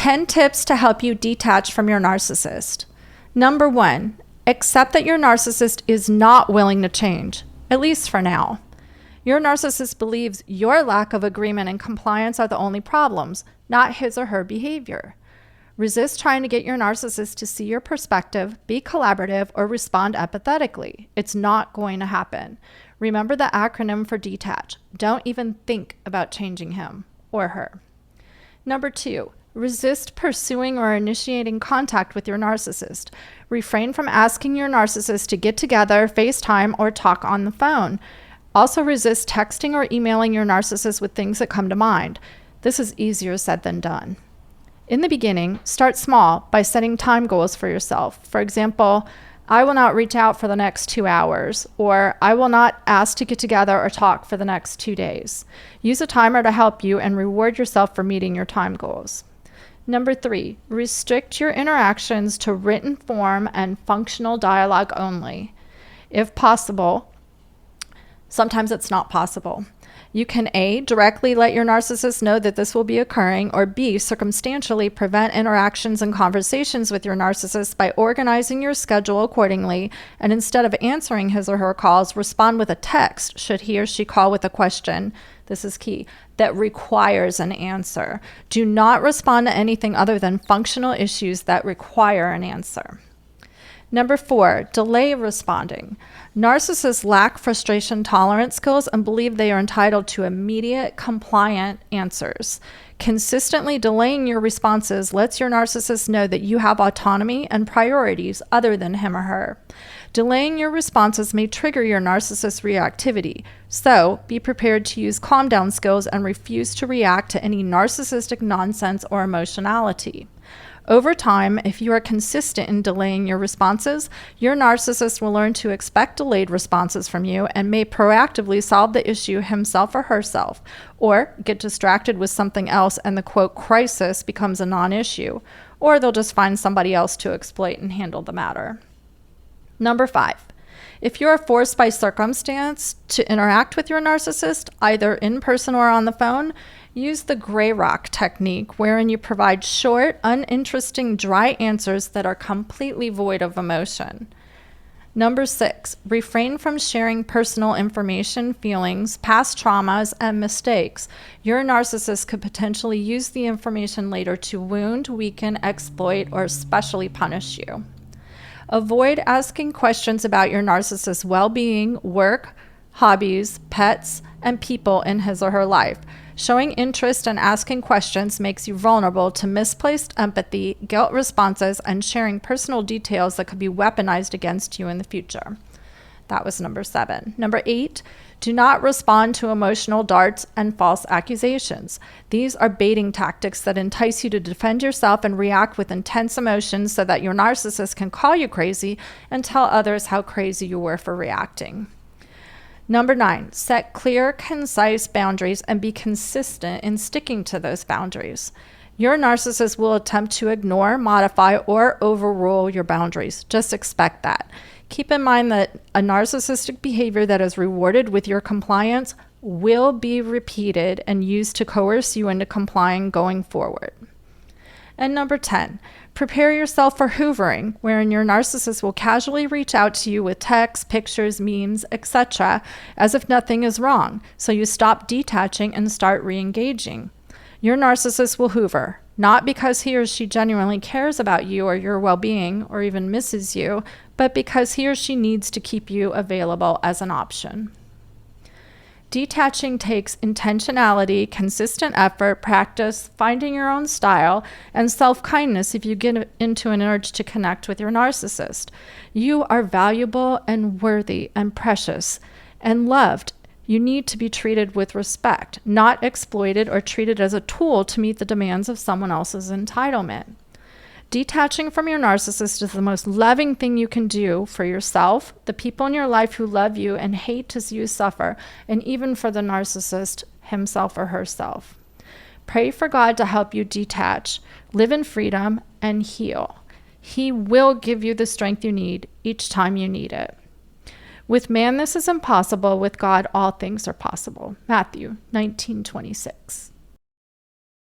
10 tips to help you detach from your narcissist. Number 1, accept that your narcissist is not willing to change, at least for now. Your narcissist believes your lack of agreement and compliance are the only problems, not his or her behavior. Resist trying to get your narcissist to see your perspective, be collaborative, or respond empathetically. It's not going to happen. Remember the acronym for Detach. Don't even think about changing him or her. Number 2, resist pursuing or initiating contact with your narcissist. Refrain from asking your narcissist to get together, FaceTime, or talk on the phone. Also resist texting or emailing your narcissist with things that come to mind. This is easier said than done. In the beginning, start small by setting time goals for yourself. For example, I will not reach out for the next 2 hours, or I will not ask to get together or talk for the next 2 days. Use a timer to help you and reward yourself for meeting your time goals. Number 3, restrict your interactions to written form and functional dialogue only. If possible, sometimes it's not possible. You can A, directly let your narcissist know that this will be occurring, or B, circumstantially prevent interactions and conversations with your narcissist by organizing your schedule accordingly, and instead of answering his or her calls, respond with a text should he or she call with a question, this is key, that requires an answer. Do not respond to anything other than functional issues that require an answer. Number 4, delay responding. Narcissists lack frustration tolerance skills and believe they are entitled to immediate, compliant answers. Consistently delaying your responses lets your narcissist know that you have autonomy and priorities other than him or her. Delaying your responses may trigger your narcissist's reactivity, so be prepared to use calm down skills and refuse to react to any narcissistic nonsense or emotionality. Over time, if you are consistent in delaying your responses, your narcissist will learn to expect delayed responses from you and may proactively solve the issue himself or herself, or get distracted with something else and the quote crisis becomes a non-issue, or they'll just find somebody else to exploit and handle the matter. Number 5, if you are forced by circumstance to interact with your narcissist, either in person or on the phone, use the gray rock technique, wherein you provide short, uninteresting, dry answers that are completely void of emotion. Number 6, refrain from sharing personal information, feelings, past traumas, and mistakes. Your narcissist could potentially use the information later to wound, weaken, exploit, or especially punish you. Avoid asking questions about your narcissist's well-being, work, hobbies, pets, and people in his or her life. Showing interest and asking questions makes you vulnerable to misplaced empathy, guilt responses, and sharing personal details that could be weaponized against you in the future. That was number 7. Number 8, do not respond to emotional darts and false accusations. These are baiting tactics that entice you to defend yourself and react with intense emotions so that your narcissist can call you crazy and tell others how crazy you were for reacting. Number 9, set clear, concise boundaries and be consistent in sticking to those boundaries. Your narcissist will attempt to ignore, modify, or overrule your boundaries. Just expect that. Keep in mind that a narcissistic behavior that is rewarded with your compliance will be repeated and used to coerce you into complying going forward. And number 10, prepare yourself for hoovering, wherein your narcissist will casually reach out to you with texts, pictures, memes, etc., as if nothing is wrong, so you stop detaching and start re-engaging. Your narcissist will hoover, not because he or she genuinely cares about you or your well-being or even misses you, but because he or she needs to keep you available as an option. Detaching takes intentionality, consistent effort, practice, finding your own style, and self-kindness if you get into an urge to connect with your narcissist. You are valuable and worthy and precious and loved. You need to be treated with respect, not exploited or treated as a tool to meet the demands of someone else's entitlement. Detaching from your narcissist is the most loving thing you can do for yourself, the people in your life who love you and hate to see you suffer, and even for the narcissist himself or herself. Pray for God to help you detach, live in freedom, and heal. He will give you the strength you need each time you need it. With man, this is impossible. With God, all things are possible. Matthew 19:26.